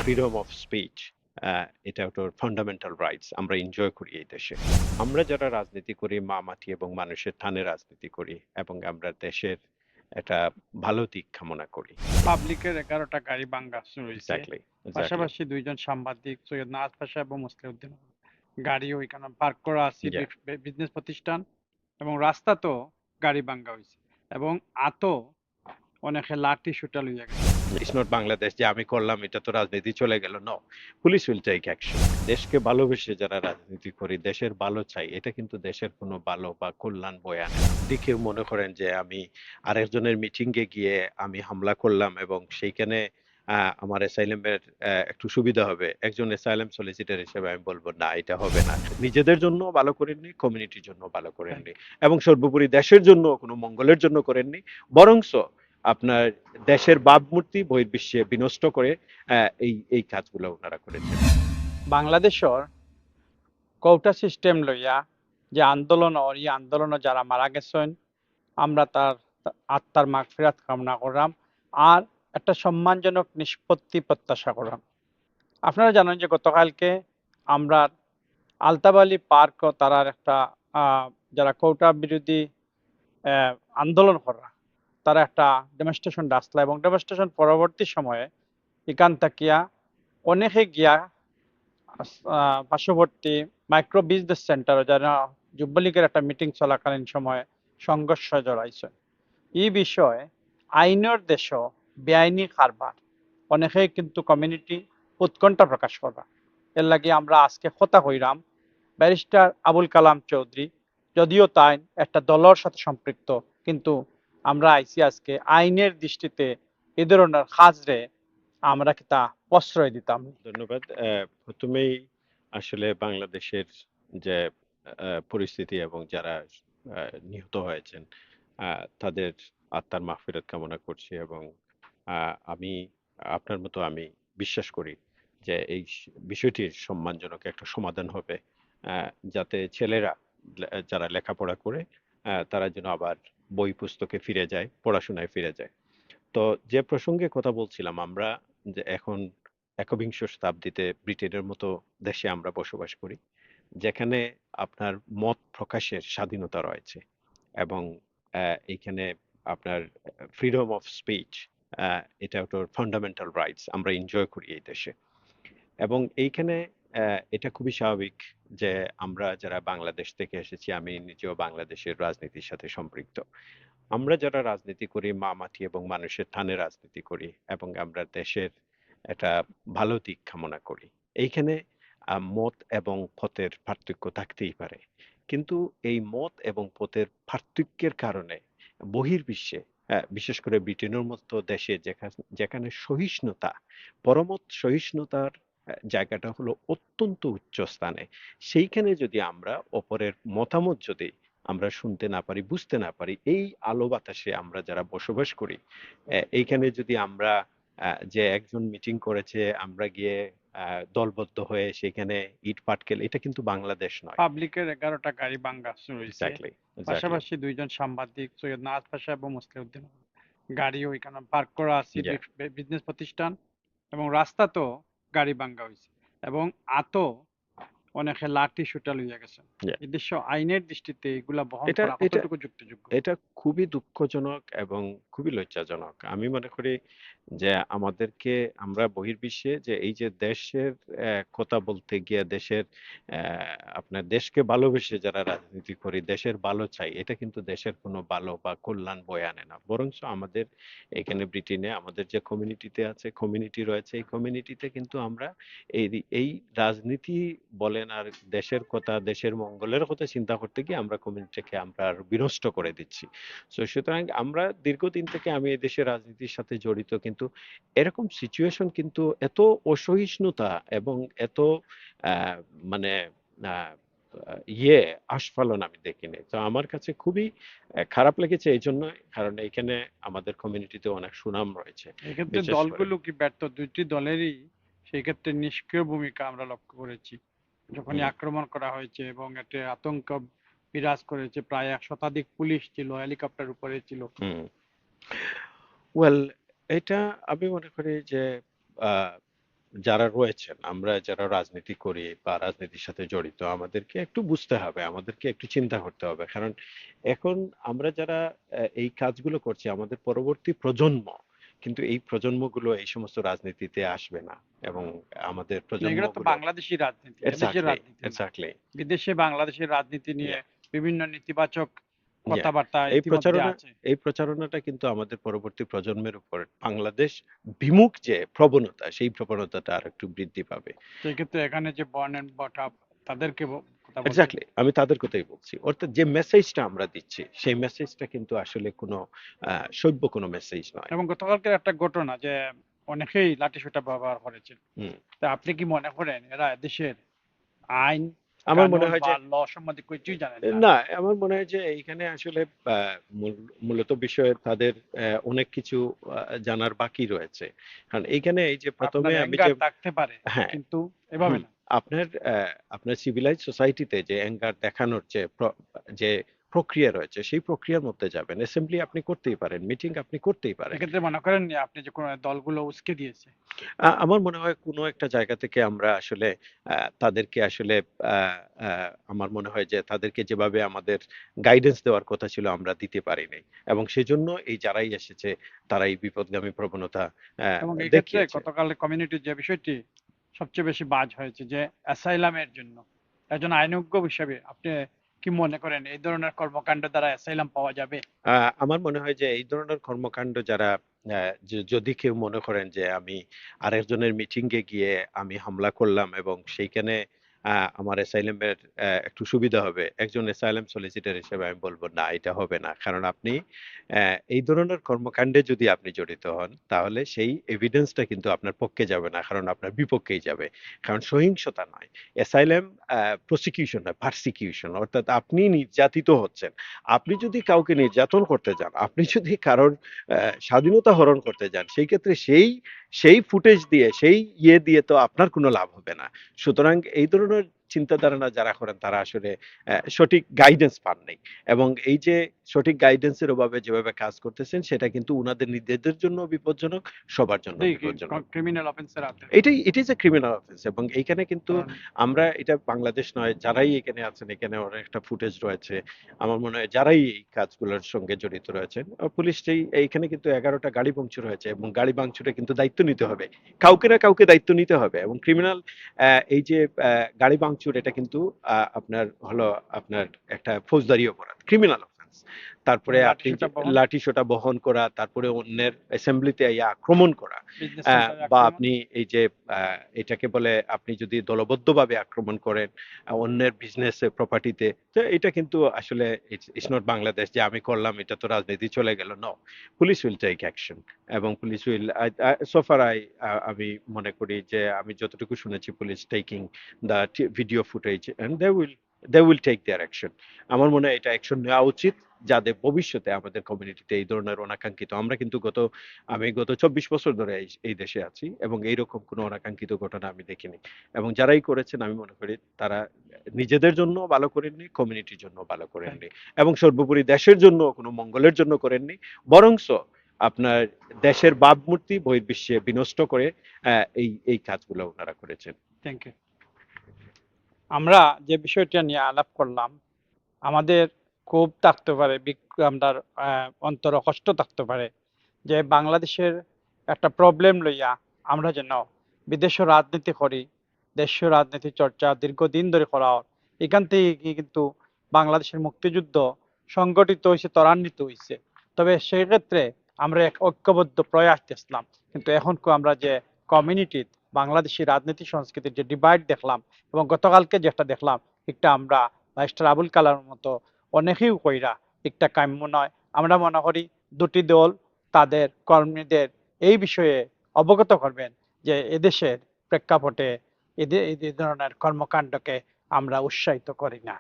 Freedom of speech এটা একটা fundamental rights আমরা এনজয় করি এই দেশে। আমরা যারা রাজনীতি করি মাটি এবং মানুষের টানে রাজনীতি করি এবং আমরা দেশের একটা ভালো দিক কামনা করি। পাবলিকের ১১টা গাড়ি ভাঙচুর হইছে। Exactly, exactly. পাশাপাশি ২ জন সাংবাদিক সৈয়দ নাওয়াজ পাশা এবং মোসলেউদ্দিন গাড়ি ওইখানে পার্ক করা আছে ইয়া বিজনেস প্রতিষ্ঠান এবং রাস্তাতেও গাড়ি ভাঙ্গা হইছে এবং অনেকে লাঠি সোঁটা লইয়া গেছে। ইটস নট বাংলাদেশ যে আমি করলাম এটা তো রাজনীতি চলে গেল। No. Police will take action. দেশকে ভালোবেসে যারা রাজনীতি করি, দেশের ভালো চাই, এটা কিন্তু দেশের কোনো ভালো বা কল্যাণ বয়ে আনে না। যদি কেউ মনে করেন যে আমি আরেকজনের মিটিং এ গিয়ে আমি হামলা করলাম এবং সেইখানে আমার অ্যাসাইলাম এর একটু সুবিধা হবে। একজন অ্যাসাইলাম সলিসিটর হিসেবে আমি বলব না এটা হবে না। নিজেদের জন্য ভালো করেননি, কমিউনিটির জন্য ভালো করেননি এবং সর্বোপরি দেশের জন্য কোনো মঙ্গলের জন্য করেননি। বরংস আপনার দেশের ভাবমূর্তি বহির্বিশ্বে বিনষ্ট করে এই কাজগুলো উনারা করেছেন। বাংলাদেশর কোটা সিস্টেম লইয়া যে আন্দোলন এই আন্দোলনে যারা মারা গেছেন আমরা তার আত্মার মাগফিরাত কামনা করলাম আর একটা সম্মানজনক নিষ্পত্তি প্রত্যাশা করলাম। আপনারা জানেন যে গতকালকে আমরা আলতাবালি পার্ক ও তারার একটা যারা কোটা বিরোধী আন্দোলন করা তারা একটা ডেমনস্ট্রেশন ডাকলা এবং ডেমনস্ট্রেশন পরবর্তী সময়ে এখান থাকিয়া অনেকে গিয়া পার্শ্ববর্তী মাইক্রো বিজনেস সেন্টার যারা যুবলীগের একটা মিটিং চলাকালীন সময়ে সংঘর্ষ জড়াইছে এই বিষয়ে আইনের দেশও বেআইনি কারবার অনেকেই কিন্তু কমিউনিটি উৎকণ্ঠা প্রকাশ করা এর লাগে আমরা আজকে কথা হইলাম ব্যারিস্টার আবুল কালাম চৌধুরী যদিও তাই একটা দলের সাথে সম্পৃক্ত কিন্তু আমরা আইসি আজকে আইনের দৃষ্টিতে এ ধরনের কাজরে আমরা কি তা প্রশ্রয় দিতাম না। ধন্যবাদ। প্রথমেই আসলে বাংলাদেশের যে পরিস্থিতি এবং যারা নিহত হয়েছেন তাদের আত্মার মাগফিরাত কামনা করছি এবং আমি আপনার মতো আমি বিশ্বাস করি যে এই বিষয়টির সম্মানজনক একটা সমাধান হবে। যাতে ছেলেরা যারা লেখাপড়া করে তারা যেন আবার বই পুস্তকে ফিরে যায়, পড়াশোনায় ফিরে যায়। তো যে প্রসঙ্গে কথা বলছিলাম আমরা যে এখন একবিংশ শতাব্দীতে ব্রিটেনের মতো দেশে আমরা বসবাস করি যেখানে আপনার মত প্রকাশের স্বাধীনতা রয়েছে এবং এইখানে আপনার ফ্রিডম অফ স্পিচ এটা একটা ফান্ডামেন্টাল রাইটস আমরা এনজয় করি এই দেশে এবং এইখানে এটা খুবই স্বাভাবিক যে আমরা যারা বাংলাদেশ থেকে এসেছি আমি নিজেও বাংলাদেশের রাজনীতির সাথে সম্পৃক্ত আমরা যারা রাজনীতি করি মাটি এবং মানুষের টানে রাজনীতি করি এবং আমরা দেশের একটা ভালো দিক কামনা করি এইখানে মত এবং পথের পার্থক্য থাকতেই পারে কিন্তু এই মত এবং পথের পার্থক্যের কারণে বহির্বিশ্বে বিশেষ করে ব্রিটেনের মতো দেশে যেখানে সহিষ্ণুতা পরমত সহিষ্ণুতার জায়গাটা হলো অত্যন্ত উচ্চ স্থানে সেইখানে যদি আমরা অপরের মতামত যদি আমরা শুনতে না পারি বুঝতে না পারি এই আলো বাতাসে আমরা যারা বসবাস করি এইখানে যদি আমরা যে একজন মিটিং করেছে আমরা গিয়ে দলবদ্ধ হয়ে সেখানে ইট পাটকেল এটা কিন্তু বাংলাদেশ নয়। পাবলিকের ১১টা গাড়ি ভাঙচুর হইছে। Exactly, exactly. পাশাপাশি ২ জন সাংবাদিক সৈয়দ নাওয়াজ পাশা এবং মোসলেউদ্দিন গাড়ি ওইখানে পার্ক করা আছে ইয়া বিজনেস প্রতিষ্ঠান এবং রাস্তাতেও গাড়ি ভাঙ্গা হইছে এবং অনেকে লাঠি সোঁটা লইয়া গেছে। ইয়া এই দৃশ্য আইনের দৃষ্টিতে এগুলা বহন এটা করা এটা কতটুকু যুক্তিযোগ্য? এটা খুবই দুঃখজনক এবং খুবই লজ্জাজনক। আমি মনে করি যে আমাদেরকে আমরা বহির্বিশ্বে যে এই যে দেশের কথা বলতে গিয়ে দেশের আপনার দেশকে ভালোবেসে যারা রাজনীতি করি, দেশের ভালো চাই, এটা কিন্তু দেশের কোনো ভালো বা কল্যাণ বয়ে আনে না। বরঞ্চ আমাদের এখানে ব্রিটেনে আমাদের যে কমিউনিটিতে আছে, কমিউনিটি রয়েছে, এই কমিউনিটিতে কিন্তু আমরা এই রাজনীতি বলেন আর দেশের কথা, দেশের মঙ্গলের কথা চিন্তা করতে গিয়ে আমরা কমিউনিটিকে আমরা আর বিনষ্ট করে দিচ্ছি। সুতরাং আমরা দীর্ঘদিন থেকে আমি এই দেশের রাজনীতির সাথে জড়িত কিন্তু এরকম সিচুয়েশন কিন্তু এত অসহিষ্ণুতা এবং এত মানে আহ, আস্ফালন আমি দেখিনি। তো আমার কাছে খুবই খারাপ লেগেছে এই জন্য কারণ এখানে আমাদের কমিউনিটিতে অনেক সুনাম রয়েছে এক্ষেত্রে বিশেষ করে। দলগুলো কি ব্যর্থ? ২ টি দলেরই সেই ক্ষেত্রে নিষ্ক্রিয় ভূমিকা আমরা লক্ষ্য করেছি। যখনই হুম, আক্রমণ করা হয়েছে এবং এতে আতঙ্ক বিরাজ করেছে, প্রায় ১ শতাধিক পুলিশ ছিল, হেলিকপ্টার উপরে ছিল। হুম। ওয়েল এটা আমি মনে করি যে যারা রয়েছেন, আমরা যারা রাজনীতি করি বা রাজনীতির সাথে জড়িত, আমাদেরকে একটু বুঝতে হবে, আমাদেরকে একটু চিন্তা করতে হবে। কারণ এখন আমরা যারা এই কাজগুলো করছি, আমাদের পরবর্তী প্রজন্ম কিন্তু এই প্রজন্মগুলো এই সমস্ত রাজনীতিতে আসবে না, এবং আমাদের না, এগুলো তো প্রজন্মগুলো বাংলাদেশি রাজনীতি, এদেশের এক্স্যাক্টলি, রাজনীতি না। এক্স্যাক্টলি, বিদেশে বাংলাদেশের রাজনীতি নিয়ে ইয়া, বিভিন্ন নেতিবাচক ইয়া। কথাবার্তা এই ইতিমধ্যে প্রচারণা আছে। এই প্রচারণাটা কিন্তু আমাদের পরবর্তী প্রজন্মের উপর বাংলাদেশ বিমুখ যে প্রবণতা, সেই প্রবণতাটা আর একটু বৃদ্ধি পাবে। সেক্ষেত্রে এখানে যে বর্ন এন্ড বটআপ তাদেরকে কথা বলছেন। এক্স্যাক্টলি, আমি তাদের কথাই বলছি। অর্থাৎ যে মেসেজটা আমরা দিচ্ছি, সেই মেসেজটা কিন্তু আসলে কোনো সভ্য কোনো মেসেজ নয়। এবং গতকালকের একটা ঘটনা যে অনেকেই লাঠিসোঁটা ব্যবহার করেছেন। হুম। তা আপনি কি মনে করেন এরা দেশের আইন আমার মনে কানুন হয় বা যে ল সম্বন্ধে কিছুই জানেন না? না, আমার মনে হয় যে এইখানে আসলে মূলত বিষয়ে তাদের অনেক কিছু জানার বাকি রয়েছে। কারণ এইখানে এই যে আপনার ১ম এ আমি যে অ্যাঙ্গার থাকতে পারে, হ্যাঁ, কিন্তু এভাবে হুম। না। আপনার আপনার সিভিলাইজড সোসাইটিতে যে অ্যাঙ্গার দেখানোর যে প্রক্রিয়া রয়েছে, সেই প্রক্রিয়ার মধ্যে যাবেন। অ্যাসেম্বলি আপনি করতেই পারেন, মিটিং আপনি করতেই পারেন। এক্ষেত্রে মনে করেন যে আপনি যে কোনো দলগুলো উস্কে দিয়েছে। আমার মনে হয় কোনো একটা জায়গা থেকে আমরা আসলে তাদেরকে আসলে আ আ আমার মনে হয় যে তাদেরকে যেভাবে আমাদের গাইডেন্স দেওয়ার কথা ছিল আমরা দিতে পারি নাই। এবং সেজন্য এই যারাই এসেছে তারা এই বিপথগামী প্রবণতা অ্যা এবং এই ক্ষেত্রে দেখিয়েছে। গতকাল কমিউনিটির যে বিষয়টি সবচেয়ে বেশি বাজ হয়েছে যে অ্যাসাইলামের জন্য একজন আইনজ্ঞ হিসেবে আপনি কি মনে করেন এই ধরনের কর্মকাণ্ড দ্বারা অ্যাসাইলাম পাওয়া যাবে? আ আমার মনে হয় যে এই ধরনের কর্মকাণ্ড যারা যদি কেউ মনে করেন যে আমি আরেকজনের মিটিং এ গিয়ে আমি হামলা করলাম এবং সেইখানে আমার অ্যাসাইলাম এর একটু সুবিধা হবে। একজন অ্যাসাইলাম সলিসিটর হিসেবে আমি বলব না, এটা হবে না। কারণ আপনি এই ধরনের কর্মকাণ্ডে যদি আপনি জড়িত হন, তাহলে সেই এভিডেন্স টা কিন্তু আপনার পক্ষে যাবে না। কারণ আপনার বিপক্ষেই যাবে। কারণ সহিংসতা নয়। অ্যাসাইলাম প্রসিকিউশন নয়, পারসিকিউশন। অর্থাৎ আপনি নির্যাতিত হচ্ছেন। আপনি যদি কাউকে নির্যাতন করতে যান, আপনি যদি কারোর স্বাধীনতা হরণ করতে যান, সেই ক্ষেত্রে সেই ফুটেজ দিয়ে, সেই দিয়ে তো আপনার কোনো লাভ হবে না। সুতরাং এই ধরনের চিন্তাধারণা যারা করেন তারা আসলে সঠিক গাইডেন্স পান নাই। এবং এই যে সঠিক গাইডেন্স এর অভাবে যেভাবে কাজ করতেছেন, সেটা কিন্তু উনাদের নিজেদের জন্যও বিপজ্জনক, সবার জন্য এটাই বিপজ্জনক। ক্রিমিনাল অফেন্সের আওতায় এটাই it is a criminal offence, এবং এইখানে কিন্তু কারণ আমরা এটা বাংলাদেশ নয়, যারাই এখানে আছেন এখানে অনেকটা ফুটেজ রয়েছে। আমার মনে হয় যারাই এই কাজগুলোর সঙ্গে জড়িত রয়েছেন, পুলিশ এইখানে কিন্তু ১১টা গাড়ি ভাঙচুর হয়েছে, এবং গাড়ি ভাঙচুরে কিন্তু দায়িত্ব নিতে হবে। কাউকে না কাউকে দায়িত্ব নিতে হবে, এবং ক্রিমিনাল এই যে গাড়ি ভাঙচুর, এটা কিন্তু আপনার হলো আপনার একটা ফৌজদারি অপরাধ, ক্রিমিনাল অফেন্স। তারপরে আপনি যে লাঠিসোঁটা বহন, লাঠিসোঁটা বহন করা, তারপরে অন্যের অ্যাসেম্বলিতে আক্রমণ করা, বিজনেস সেন্টারে বা আক্রমণ। আপনি এই যে এটাকে বলে আপনি যদি দলবদ্ধভাবে আক্রমণ করেন অন্যের বিজনেস প্রপার্টিতে, তো এটা কিন্তু আসলে ইটস নট বাংলাদেশ যে আমি করলাম এটা তো রাজনীতি চলে গেল। No, police will take action, এবং পুলিশ উইল সোফার আমি মনে করি যে আমি যতটুকু শুনেছি police taking the video footage and they will take their action. আমার মনে হয় এটা অ্যাকশন নেওয়া উচিত, যাতে ভবিষ্যতে আমাদের কমিউনিটিতে এই ধরনের অনাকাঙ্ক্ষিত, আমরা কিন্তু আমি গত ২৪ বছর ধরে এই দেশে আছি, এবং এইরকম কোনো অনাকাঙ্ক্ষিত ঘটনা আমি দেখিনি। এবং যারাই করেছেন আমি মনে করি তারা নিজেদের জন্য ভালো করেননি, কমিউনিটির জন্য ভালো করেননি, এবং সর্বোপরি দেশের জন্য কোনো মঙ্গলের জন্য করেননি। বরংস আপনার দেশের ভাবমূর্তি বহির্বিশ্বে বিনষ্ট করে এই কাজগুলো ওনারা করেছেন। Thank you. আমরা যে বিষয়টা নিয়ে আলাপ করলাম, আমাদের ক্ষোভ থাকতে পারে, আমরা অন্তরে কষ্ট থাকতে পারে যে বাংলাদেশের একটা প্রবলেম লইয়া আমরা যেন বিদেশে রাজনীতি করি, দেশীয় রাজনীতি চর্চা দীর্ঘদিন ধরে করা হয়। এখান থেকে কিন্তু বাংলাদেশের মুক্তিযুদ্ধ সংগঠিত হয়েছে, ত্বরান্বিত হয়েছে। তবে সেক্ষেত্রে আমরা এক ঐক্যবদ্ধ প্রয়াস দেখলাম, কিন্তু এখন আমরা যে কমিউনিটির বাংলাদেশি রাজনীতি সংস্কৃতির যে ডিভাইড দেখলাম, এবং গতকালকে যেটা দেখলাম, একটা আমরা মাস্টার আবুল কালামের মতো অনেকেই কইরা একটা কাম্য নয়। আমরা মনে করি দুটি দল তাদের কর্মীদের এই বিষয়ে অবগত করবেন যে এদেশের প্রেক্ষাপটে এই ধরনের কর্মকাণ্ডকে আমরা উৎসাহিত করি না।